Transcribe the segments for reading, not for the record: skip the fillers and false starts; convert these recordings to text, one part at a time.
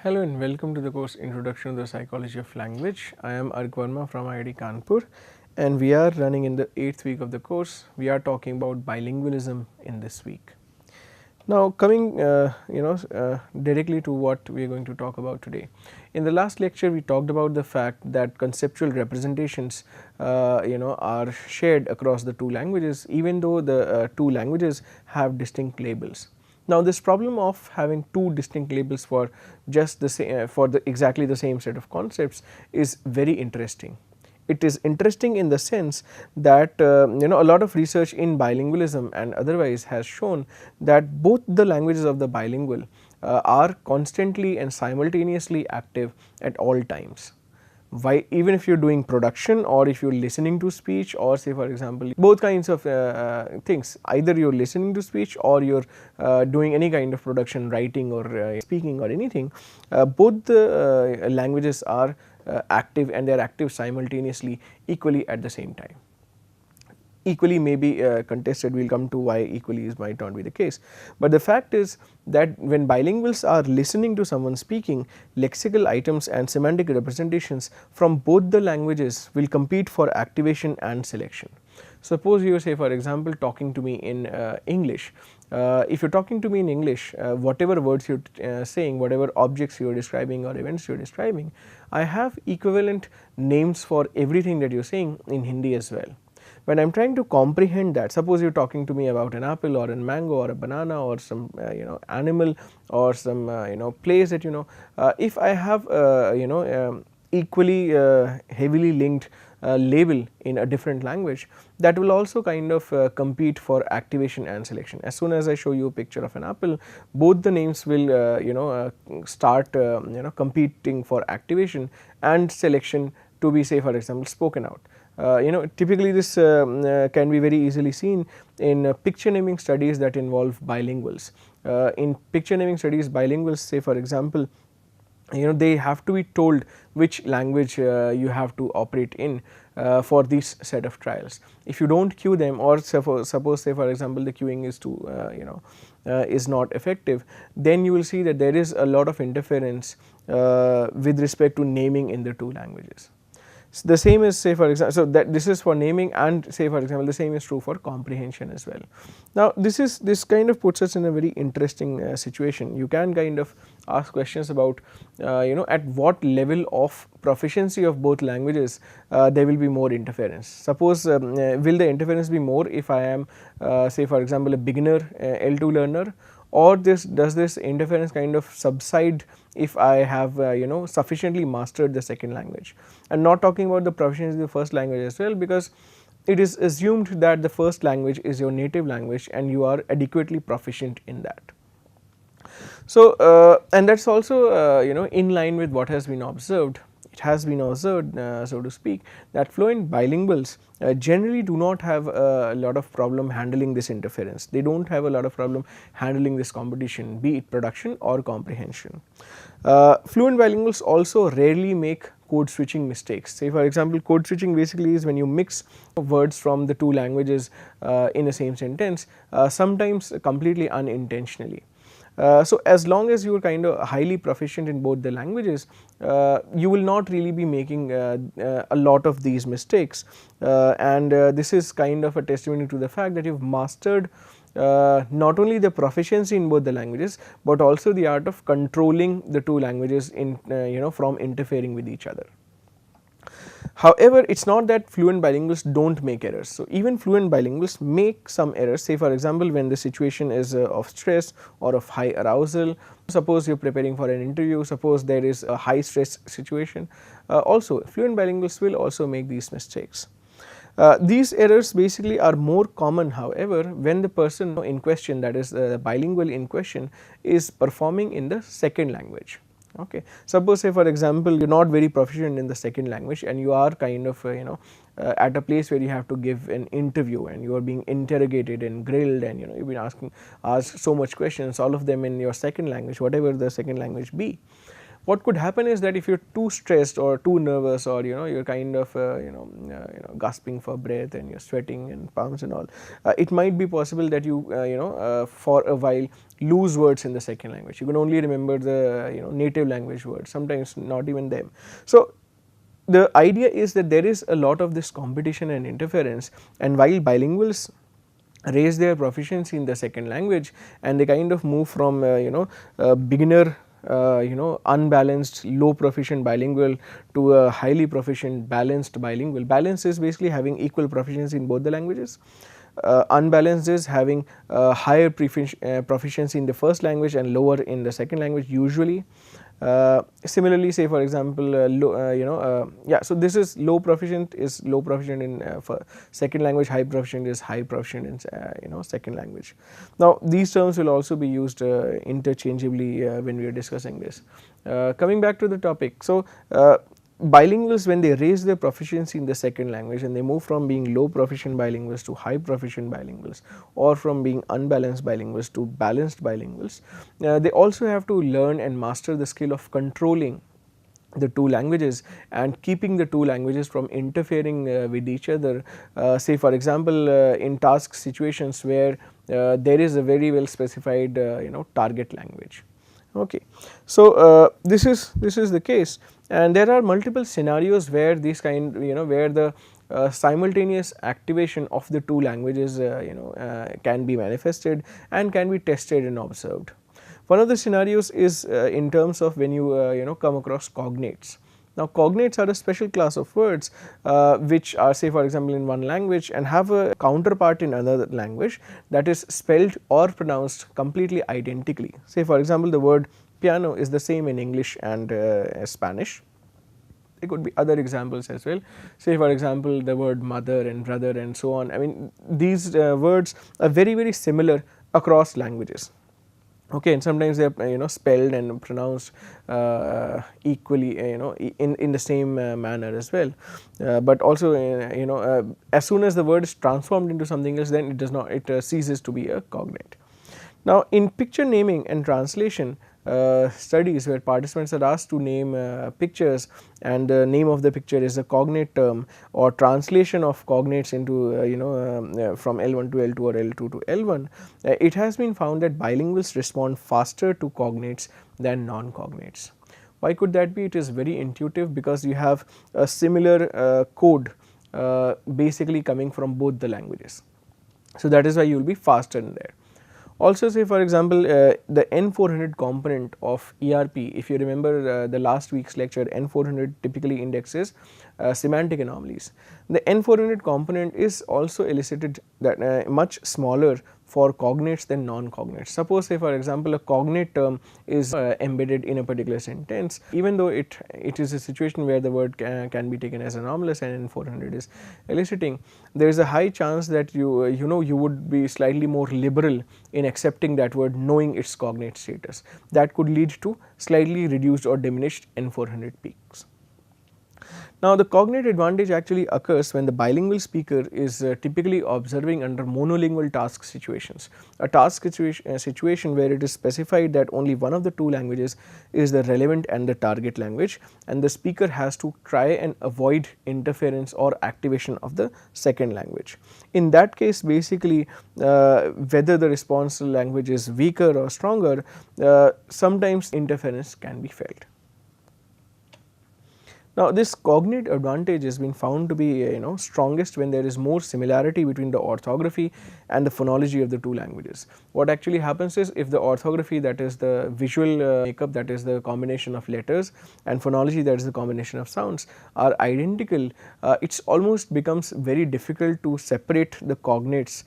Hello and welcome to the course Introduction to the Psychology of Language. I am Ark Verma from IIT Kanpur and we are running in the 8th week of the course. We are talking about bilingualism in this week. Now coming directly to what we are going to talk about today. In the last lecture we talked about the fact that conceptual representations are shared across the two languages even though the two languages have distinct labels. Now this problem of having two distinct labels for just the same exactly the same set of concepts is very interesting. It is interesting in the sense that a lot of research in bilingualism and otherwise has shown that both the languages of the bilingual are constantly and simultaneously active at all times. Why, even if you are doing production or if you are listening to speech, or say for example both kinds of things, either you are listening to speech or you are doing any kind of production, writing or speaking or anything, both the languages are active and they are active simultaneously equally at the same time. Equally may be contested, we will come to why equally might not be the case, but the fact is that when bilinguals are listening to someone speaking, lexical items and semantic representations from both the languages will compete for activation and selection. Suppose you say for example talking to me in English. If you are talking to me in English, whatever words you are saying, whatever objects you are describing or events you are describing, I have equivalent names for everything that you are saying in Hindi as well. When I am trying to comprehend that, suppose you are talking to me about an apple or a mango or a banana or some animal or some place that if I have equally heavily linked label in a different language, that will also kind of compete for activation and selection. As soon as I show you a picture of an apple, both the names will start competing for activation and selection to be, say for example, spoken out. Typically this can be very easily seen in picture naming studies that involve bilinguals. In picture naming studies, bilinguals, say for example, they have to be told which language you have to operate in for this set of trials. If you do not cue them, or suppose say for example the cueing is too is not effective, then you will see that there is a lot of interference with respect to naming in the two languages. So the same is, say for example, so that this is for naming, and say for example the same is true for comprehension as well. Now this kind of puts us in a very interesting situation. You can kind of ask questions about at what level of proficiency of both languages there will be more interference. Suppose will the interference be more if I am say for example a beginner L2 learner, or does this interference kind of subside if I have sufficiently mastered the second language. I am not talking about the proficiency of the first language as well, because it is assumed that the first language is your native language and you are adequately proficient in that. So and that is also in line with what has been observed. It has been observed so to speak that fluent bilinguals generally do not have a lot of problem handling this interference. They do not have a lot of problem handling this competition, be it production or comprehension. Fluent bilinguals also rarely make code switching mistakes. Say for example, code switching basically is when you mix words from the two languages in the same sentence, sometimes completely unintentionally. So as long as you are kind of highly proficient in both the languages, you will not really be making a lot of these mistakes, and this is kind of a testimony to the fact that you have mastered not only the proficiency in both the languages, but also the art of controlling the two languages in from interfering with each other. However, it is not that fluent bilinguals do not make errors. So even fluent bilinguals make some errors, say for example when the situation is of stress or of high arousal. Suppose you are preparing for an interview, suppose there is a high stress situation, also fluent bilinguals will also make these mistakes. These errors basically are more common, however, when the person in question, that is the bilingual in question, is performing in the second language. Okay. Suppose say for example you are not very proficient in the second language and you are kind of at a place where you have to give an interview and you are being interrogated and grilled, and you have been asked so much questions, all of them in your second language, whatever the second language be. What could happen is that if you're too stressed or too nervous, or you're kind of gasping for breath and you're sweating and palms and all, it might be possible that you for a while lose words in the second language. You can only remember the native language words, sometimes not even them. So the idea is that there is a lot of this competition and interference, and while bilinguals raise their proficiency in the second language and they kind of move from beginner unbalanced low proficient bilingual to a highly proficient balanced bilingual. Balance is basically having equal proficiency in both the languages. Unbalanced is having higher proficiency in the first language and lower in the second language usually. Similarly, say for example, so this is low proficient in second language, high proficient is high proficient in second language. Now these terms will also be used interchangeably when we are discussing this. Coming back to the topic, so bilinguals, when they raise their proficiency in the second language and they move from being low proficient bilinguals to high proficient bilinguals, or from being unbalanced bilinguals to balanced bilinguals, they also have to learn and master the skill of controlling the two languages and keeping the two languages from interfering with each other. Say for example, in task situations where there is a very well specified target language. Okay. So this is the case, and there are multiple scenarios where this where the simultaneous activation of the two languages can be manifested and can be tested and observed. One of the scenarios is in terms of when you come across cognates. Now cognates are a special class of words which are, say for example, in one language and have a counterpart in another language that is spelled or pronounced completely identically. Say for example, the word piano is the same in English and Spanish. There could be other examples as well. Say for example, the word mother and brother and so on. I mean, these words are very similar across languages. Okay, and sometimes they are spelled and pronounced equally in the same manner as well, but also as soon as the word is transformed into something else, then it ceases to be a cognate. Now in picture naming and translation studies, where participants are asked to name pictures and the name of the picture is a cognate term, or translation of cognates into from L1 to L2 or L2 to L1, it has been found that bilinguals respond faster to cognates than non-cognates. Why could that be? It is very intuitive, because you have a similar code basically coming from both the languages. So that is why you will be faster in there. Also, say for example, the N400 component of ERP, if you remember the last week's lecture, N400 typically indexes semantic anomalies. The N400 component is also elicited that much smaller for cognates than non-cognates. Suppose, say for example, a cognate term is embedded in a particular sentence, even though it is a situation where the word can be taken as anomalous and N400 is eliciting, there is a high chance that you would be slightly more liberal in accepting that word, knowing its cognate status. That could lead to slightly reduced or diminished N400 peaks. Now the cognate advantage actually occurs when the bilingual speaker is typically observing under monolingual task situations. A task situation where it is specified that only one of the two languages is the relevant and the target language, and the speaker has to try and avoid interference or activation of the second language. In that case, basically whether the response language is weaker or stronger, sometimes interference can be felt. Now this cognate advantage has been found to be strongest when there is more similarity between the orthography and the phonology of the two languages. What actually happens is, if the orthography, that is the visual makeup, that is the combination of letters, and phonology, that is the combination of sounds, are identical, it almost becomes very difficult to separate the cognates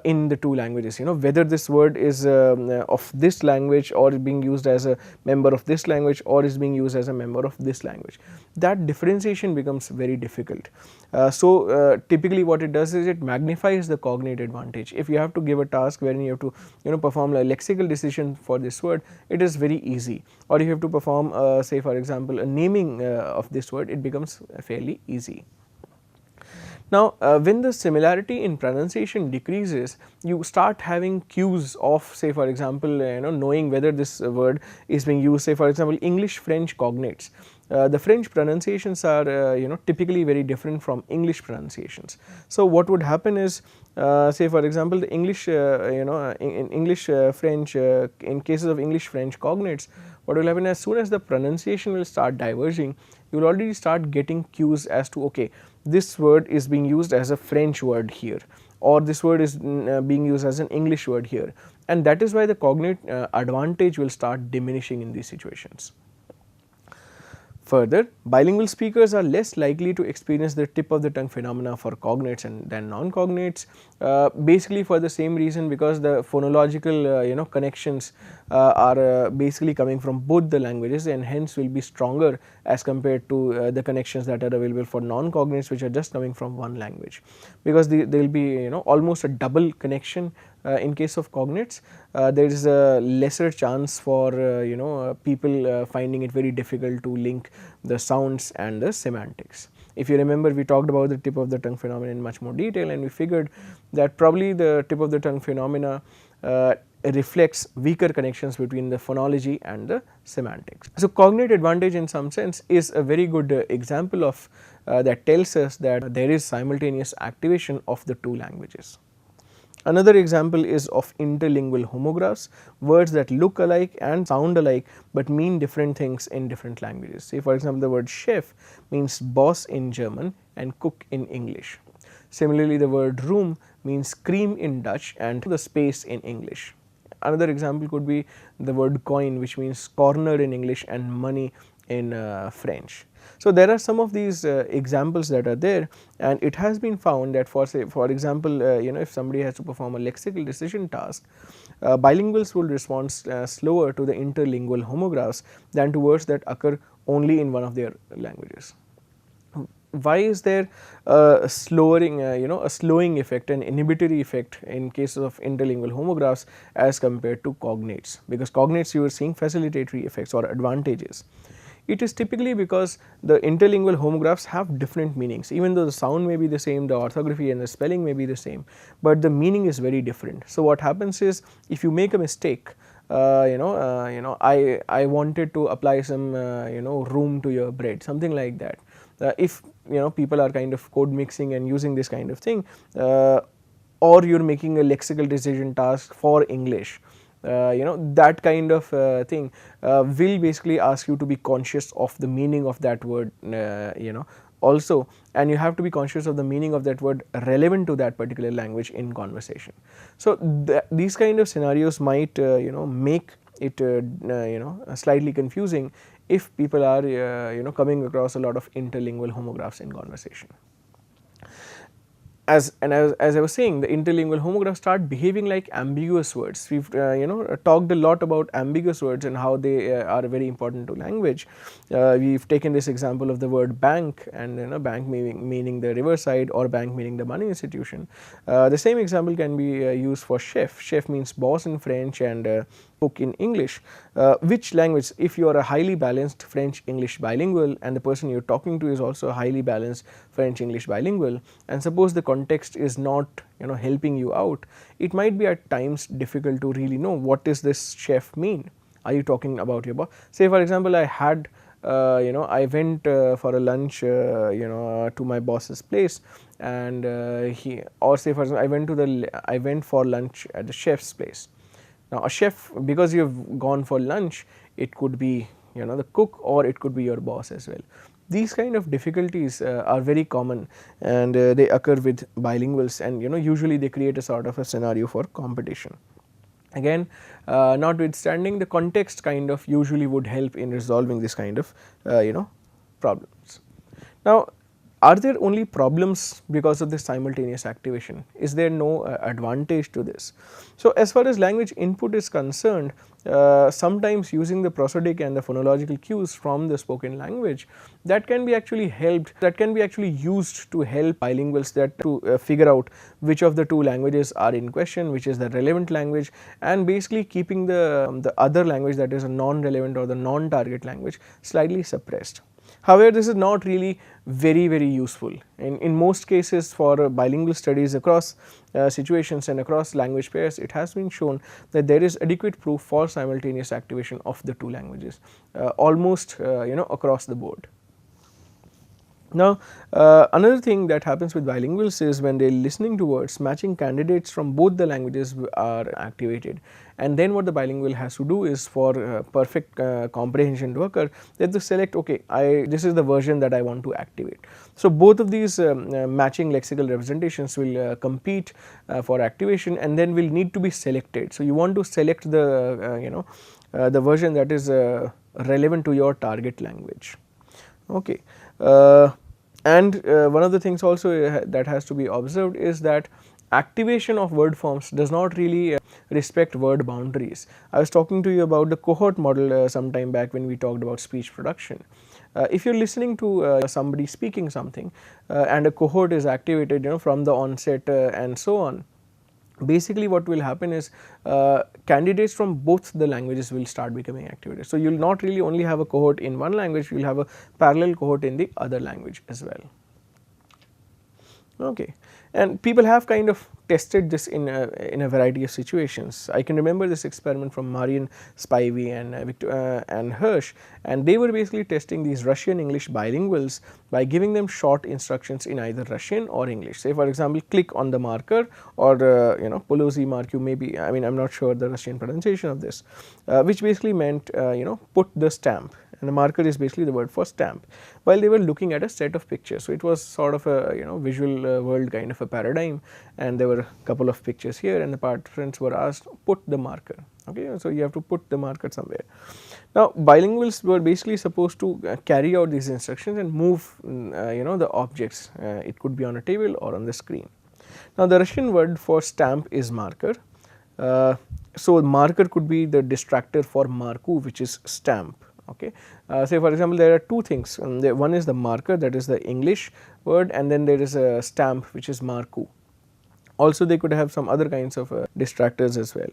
in the two languages, whether this word is of this language or is being used as a member of this language or is being used as a member of this language. That differentiation becomes very difficult. Typically what it does is it magnifies the cognate advantage. If you have to give a task wherein you have to perform a lexical decision for this word, it is very easy, or if you have to perform say for example a naming of this word, it becomes fairly easy. Now, when the similarity in pronunciation decreases, you start having cues of, say for example, knowing whether this word is being used, say for example, English French cognates. The French pronunciations are typically very different from English pronunciations. So, what would happen is, say for example, the English in English French, in cases of English French cognates, what will happen, as soon as the pronunciation will start diverging, you will already start getting cues as to, okay, this word is being used as a French word here, or this word is being used as an English word here, and that is why the cognate advantage will start diminishing in these situations. Further, bilingual speakers are less likely to experience the tip of the tongue phenomena for cognates than non-cognates, basically for the same reason, because the phonological connections are basically coming from both the languages, and hence will be stronger as compared to the connections that are available for non-cognates, which are just coming from one language, because there will be almost a double connection. In case of cognates, there is a lesser chance for people finding it very difficult to link the sounds and the semantics. If you remember, we talked about the tip of the tongue phenomena in much more detail, and we figured that probably the tip of the tongue phenomena reflects weaker connections between the phonology and the semantics. So, cognate advantage in some sense is a very good example of that tells us that there is simultaneous activation of the two languages. Another example is of interlingual homographs, words that look alike and sound alike, but mean different things in different languages. Say for example, the word chef means boss in German and cook in English. Similarly, the word room means cream in Dutch and the space in English. Another example could be the word coin, which means corner in English and money in French. So, there are some of these examples that are there, and it has been found that for example, if somebody has to perform a lexical decision task, bilinguals will respond slower to the interlingual homographs than to words that occur only in one of their languages. Why is there a slowing a slowing effect, an inhibitory effect in cases of interlingual homographs as compared to cognates? Because cognates, you are seeing facilitatory effects or advantages. It is typically because the interlingual homographs have different meanings, even though the sound may be the same, the orthography and the spelling may be the same, but the meaning is very different. So, what happens is, if you make a mistake, I wanted to apply some room to your bread, something like that. If people are kind of code mixing and using this kind of thing, or you are making a lexical decision task for English, that kind of thing will basically ask you to be conscious of the meaning of that word also, and you have to be conscious of the meaning of that word relevant to that particular language in conversation. So, these kind of scenarios might make it slightly confusing if people are coming across a lot of interlingual homographs in conversation. As I was saying, the interlingual homographs start behaving like ambiguous words. We have talked a lot about ambiguous words and how they are very important to language. We have taken this example of the word bank, and bank meaning the riverside, or bank meaning the money institution. The same example can be used for chef. Chef means boss in French and cook in English. Which language, if you are a highly balanced French English bilingual and the person you are talking to is also a highly balanced French English bilingual, and suppose the context is not helping you out, it might be at times difficult to really know what does this chef mean. Are you talking about your boss? Say for example, I had I went for a lunch to my boss's place, and say for example, I went for lunch at the chef's place. Now, a chef, because you have gone for lunch, it could be the cook, or it could be your boss as well. These kind of difficulties are very common, and they occur with bilinguals, and usually they create a sort of a scenario for competition. Again, notwithstanding, the context kind of usually would help in resolving this kind of problems. Now, are there only problems because of this simultaneous activation? Is there no advantage to this? So, as far as language input is concerned, sometimes using the prosodic and the phonological cues from the spoken language, that can be actually used to help bilinguals to figure out which of the two languages are in question, which is the relevant language, and basically keeping the other language, that is a non-relevant or the non-target language, slightly suppressed. However, this is not really very useful. In most cases for bilingual studies across situations and across language pairs, it has been shown that there is adequate proof for simultaneous activation of the two languages almost across the board. Now, another thing that happens with bilinguals is when they are listening to words, matching candidates from both the languages are activated, and then what the bilingual has to do is for perfect comprehension to occur, they have to select, okay, this is the version that I want to activate. So, both of these matching lexical representations will compete for activation, and then will need to be selected. So, you want to select the the version that is relevant to your target language. Okay. And one of the things also that has to be observed is that activation of word forms does not really respect word boundaries. I was talking to you about the cohort model some time back when we talked about speech production. If you are listening to somebody speaking something and a cohort is activated from the onset and so on, basically what will happen is candidates from both the languages will start becoming activated. So, you will not really only have a cohort in one language, you will have a parallel cohort in the other language as well. Okay. And people have kind of tested this in a variety of situations. I can remember this experiment from Marian Spivey and Hirsch, and they were basically testing these Russian English bilinguals by giving them short instructions in either Russian or English. Say for example, click on the marker, or Polosi marku, maybe, I mean I am not sure the Russian pronunciation of this, which basically meant put the stamp, and the marker is basically the word for stamp, while they were looking at a set of pictures. So, it was sort of a visual world kind of a paradigm, and there were a couple of pictures here, and the participants were asked put the marker. Okay. So, you have to put the marker somewhere. Now, bilinguals were basically supposed to carry out these instructions and move the objects, it could be on a table or on the screen. Now, the Russian word for stamp is marker. So, marker could be the distractor for marku, which is stamp. Okay. Say for example, there are two things, one is the marker, that is the English word, and then there is a stamp which is marku. Also they could have some other kinds of distractors as well.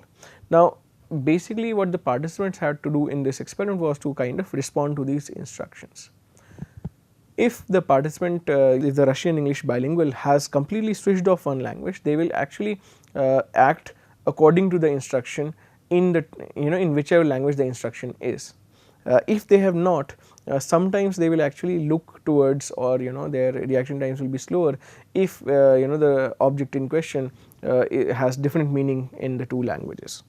Now, basically what the participants had to do in this experiment was to kind of respond to these instructions. If the participant, if the Russian English bilingual has completely switched off one language, they will actually act according to the instruction in the in whichever language the instruction is. If they have not, sometimes they will actually look towards, or their reaction times will be slower if the object in question has different meaning in the two languages.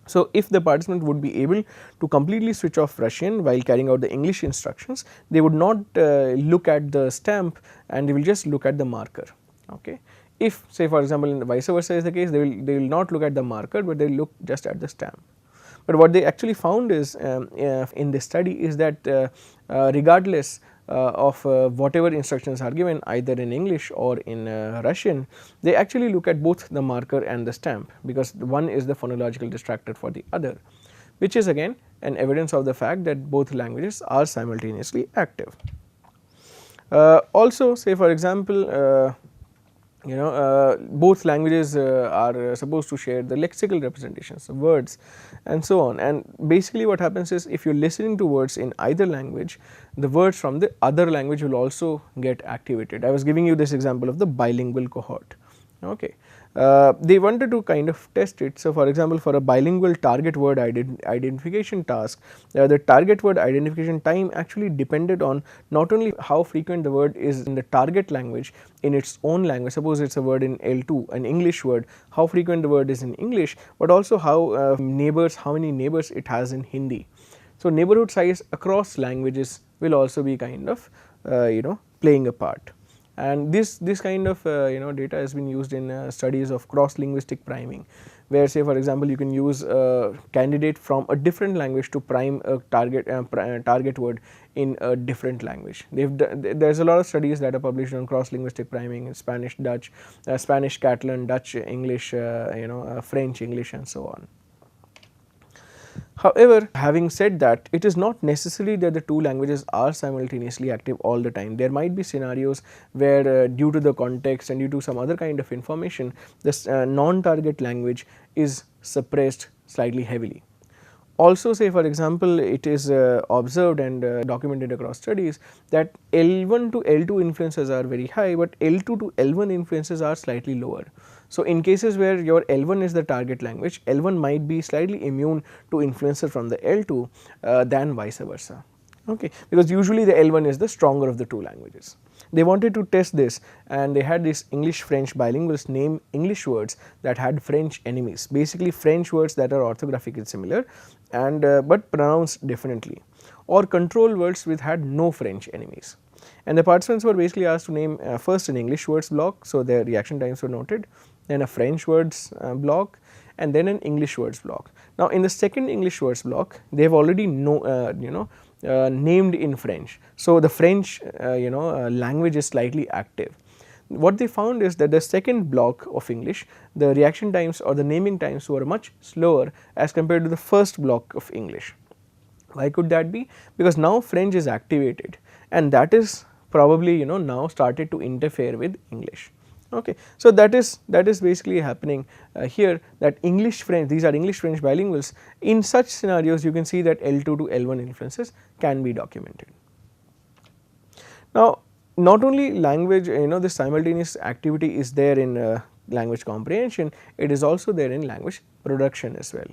So, if the participant would be able to completely switch off Russian while carrying out the English instructions, they would not look at the stamp, and they will just look at the marker. Okay. If, say for example, in the vice versa is the case, they will not look at the marker, but they will look just at the stamp. But what they actually found is in this study is that regardless of whatever instructions are given either in English or in Russian, they actually look at both the marker and the stamp, because one is the phonological distractor for the other, which is again an evidence of the fact that both languages are simultaneously active. Also, say for example, both languages are supposed to share the lexical representations of words and so on, and basically what happens is, if you are listening to words in either language, the words from the other language will also get activated. I was giving you this example of the bilingual cohort. Okay. They wanted to kind of test it. So, for example, for a bilingual target word identification task, the target word identification time actually depended on not only how frequent the word is in the target language in its own language, suppose it is a word in L2, an English word, how frequent the word is in English, but also how many neighbors it has in Hindi. So, neighborhood size across languages will also be kind of playing a part. And this kind of data has been used in studies of cross linguistic priming, where say for example, you can use a candidate from a different language to prime a target word in a different language. There is a lot of studies that are published on cross linguistic priming in Spanish, Dutch, Spanish, Catalan, Dutch, English, French, English, and so on. However, having said that, it is not necessary that the two languages are simultaneously active all the time. There might be scenarios where due to the context and due to some other kind of information, this non-target language is suppressed slightly heavily. Also say for example, it is observed and documented across studies that L1 to L2 influences are very high, but L2 to L1 influences are slightly lower. So, in cases where your L1 is the target language, L1 might be slightly immune to influencer from the L2 than vice versa, okay, because usually the L1 is the stronger of the two languages. They wanted to test this and they had these English French bilinguals name English words that had French enemies, basically French words that are orthographically similar and but pronounced differently, or control words which had no French enemies. And the participants were basically asked to name first an English words block, so their reaction times were noted, then a French words block, and then an English words block. Now, in the second English words block, they have already named in French. So, the French language is slightly active. What they found is that the second block of English, the reaction times or the naming times were much slower as compared to the first block of English. Why could that be? Because now French is activated and that is probably now started to interfere with English. Okay. So, that is basically happening here, that English French, these are English French bilinguals. In such scenarios you can see that L2 to L1 influences can be documented. Now, not only language, this simultaneous activity is there in language comprehension, it is also there in language production as well.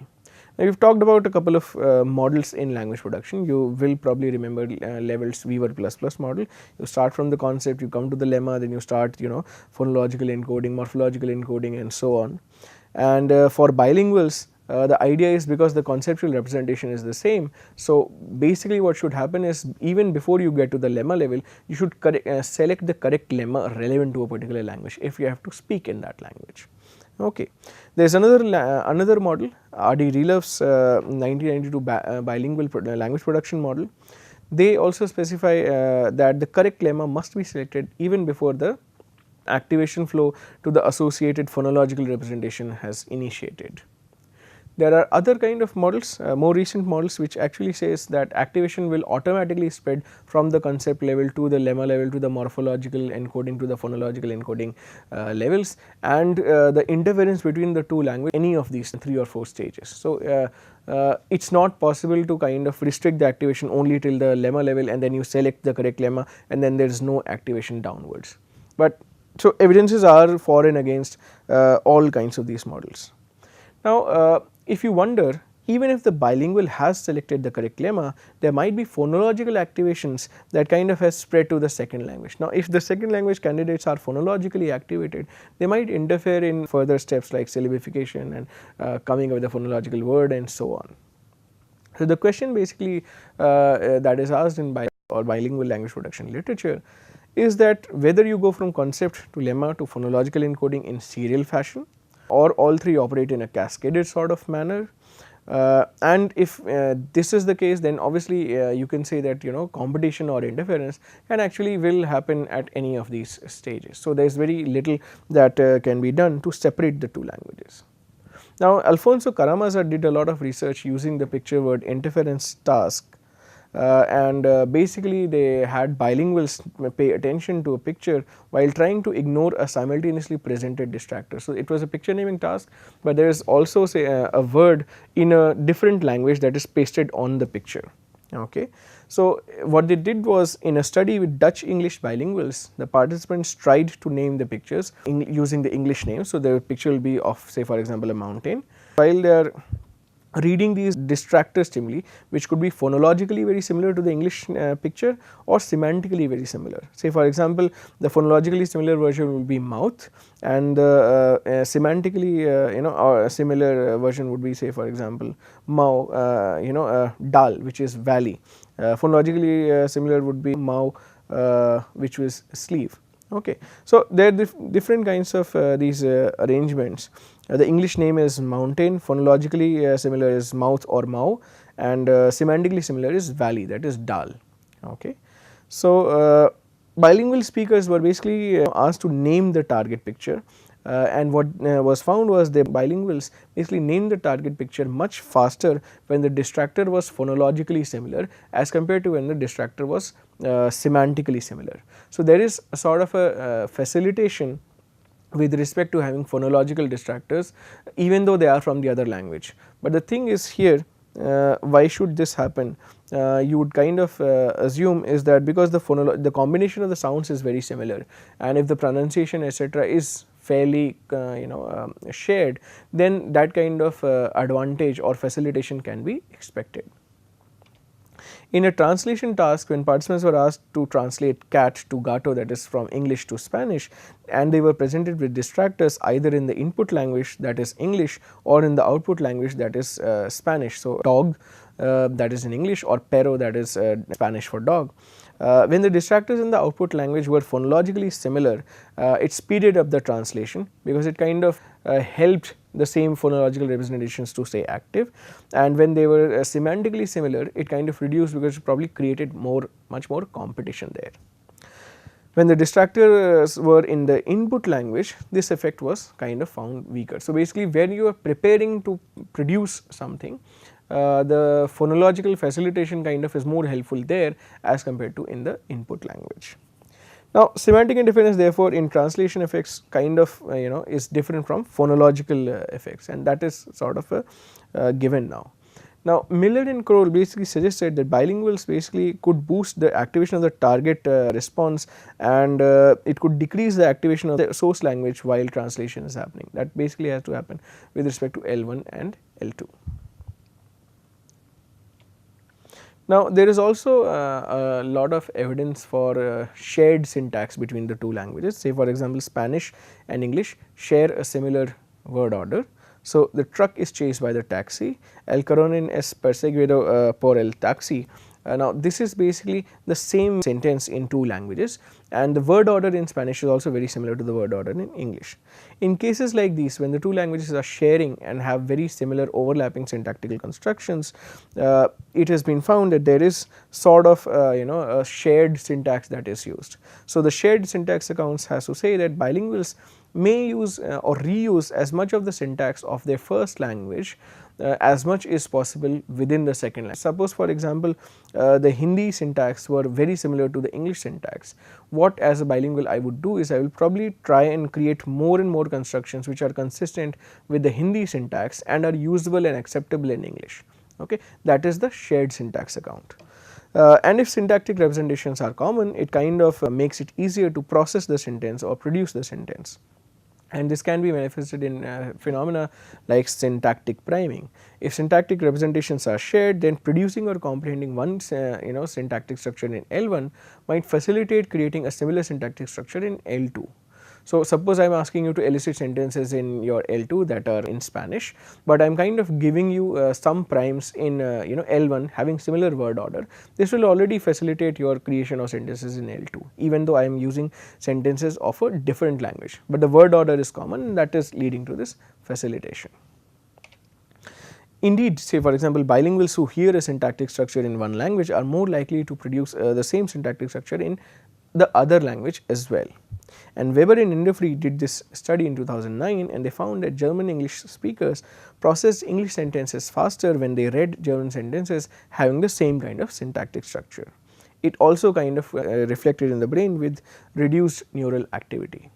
Now, we have talked about a couple of models in language production. You will probably remember Level's Weaver ++ model. You start from the concept, you come to the lemma, then you start phonological encoding, morphological encoding and so on. And for bilinguals, the idea is because the conceptual representation is the same. So, basically what should happen is even before you get to the lemma level, you should select the correct lemma relevant to a particular language if you have to speak in that language. Okay. There is another model, R.D. Relove's 1992 bilingual language production model. They also specify that the correct lemma must be selected even before the activation flow to the associated phonological representation has initiated. There are other kind of models, more recent models, which actually says that activation will automatically spread from the concept level to the lemma level to the morphological encoding to the phonological encoding levels, and the interference between the two languages, any of these 3 or 4 stages. So, it is not possible to kind of restrict the activation only till the lemma level and then you select the correct lemma and then there is no activation downwards. But so evidences are for and against all kinds of these models. Now, if you wonder, even if the bilingual has selected the correct lemma, there might be phonological activations that kind of has spread to the second language. Now, if the second language candidates are phonologically activated, they might interfere in further steps like syllabification and coming up with a phonological word and so on. So, the question basically that is asked in bilingual language production literature is that whether you go from concept to lemma to phonological encoding in serial fashion, or all three operate in a cascaded sort of manner. And if this is the case, then obviously you can say that competition or interference can actually will happen at any of these stages. So, there is very little that can be done to separate the two languages. Now, Alfonso Karamazov did a lot of research using the picture word interference task. Basically they had bilinguals pay attention to a picture while trying to ignore a simultaneously presented distractor. So, it was a picture naming task, but there is also say a word in a different language that is pasted on the picture. Okay. So, what they did was, in a study with Dutch English bilinguals, the participants tried to name the pictures using the English names. So, the picture will be of, say for example, a mountain, while they are reading these distractor stimuli, which could be phonologically very similar to the English picture or semantically very similar. Say for example, the phonologically similar version will be mouth, and the semantically or similar version would be, say for example, dal, which is valley. Phonologically similar would be which was sleeve. Okay. So, there are different kinds of these arrangements. The English name is mountain, phonologically similar is mouth or mau, and semantically similar is valley, that is dal. Okay. So, bilingual speakers were basically asked to name the target picture, and what was found was the bilinguals basically named the target picture much faster when the distractor was phonologically similar as compared to when the distractor was semantically similar. So, there is a sort of a facilitation with respect to having phonological distractors even though they are from the other language. But the thing is here why should this happen? You would kind of assume is that because the combination of the sounds is very similar, and if the pronunciation etc. is fairly shared, then that kind of advantage or facilitation can be expected. In a translation task, when participants were asked to translate cat to gato, that is from English to Spanish, and they were presented with distractors either in the input language, that is English, or in the output language, that is Spanish. So, dog that is in English, or perro, that is Spanish for dog. When the distractors in the output language were phonologically similar, it speeded up the translation because it kind of helped the same phonological representations to stay active, and when they were semantically similar, it kind of reduced because it probably created much more competition there. When the distractors were in the input language, this effect was kind of found weaker. So, basically when you are preparing to produce something, the phonological facilitation kind of is more helpful there as compared to in the input language. Now, semantic indifference therefore in translation effects kind of is different from phonological effects, and that is sort of a given now. Now, Miller and Kroll basically suggested that bilinguals basically could boost the activation of the target response, and it could decrease the activation of the source language while translation is happening. That basically has to happen with respect to L1 and L2. Now, there is also a lot of evidence for shared syntax between the two languages. Say for example, Spanish and English share a similar word order. So, the truck is chased by the taxi, el coronel es perseguido por el taxi. Now, this is basically the same sentence in two languages, and the word order in Spanish is also very similar to the word order in English. In cases like these, when the two languages are sharing and have very similar overlapping syntactical constructions, it has been found that there is sort of a shared syntax that is used. So, the shared syntax accounts has to say that bilinguals may use or reuse as much of the syntax of their first language as much is possible within the second language. Suppose for example, the Hindi syntax were very similar to the English syntax. What as a bilingual I would do is I will probably try and create more and more constructions which are consistent with the Hindi syntax and are usable and acceptable in English. Okay, that is the shared syntax account. And if syntactic representations are common, it kind of makes it easier to process the sentence or produce the sentence. And this can be manifested in phenomena like syntactic priming. If syntactic representations are shared, then producing or comprehending one syntactic structure in L1 might facilitate creating a similar syntactic structure in L2. So, suppose I am asking you to elicit sentences in your L2 that are in Spanish, but I am kind of giving you some primes in L1 having similar word order. This will already facilitate your creation of sentences in L2, even though I am using sentences of a different language, but the word order is common, and that is leading to this facilitation. Indeed, say for example, bilinguals who hear a syntactic structure in one language are more likely to produce the same syntactic structure in the other language as well. And Weber and Indefree did this study in 2009, and they found that German English speakers processed English sentences faster when they read German sentences having the same kind of syntactic structure. It also kind of reflected in the brain with reduced neural activity.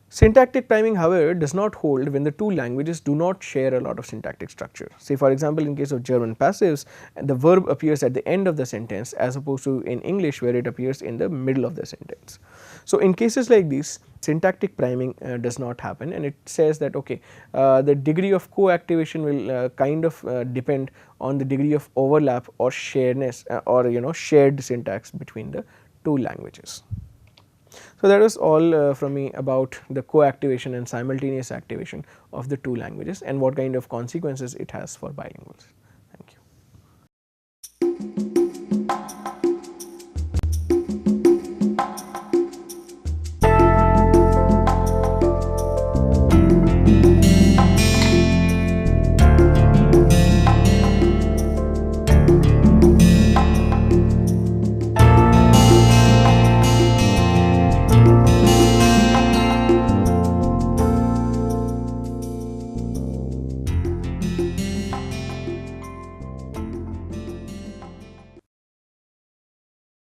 Syntactic priming, however, does not hold when the two languages do not share a lot of syntactic structure. Say for example, in case of German passives, the verb appears at the end of the sentence as opposed to in English where it appears in the middle of the sentence. So, in cases like these, syntactic priming does not happen, and it says that okay, the degree of co-activation will kind of depend on the degree of overlap or shareness or shared syntax between the two languages. So, that was all from me about the co-activation and simultaneous activation of the two languages and what kind of consequences it has for bilinguals.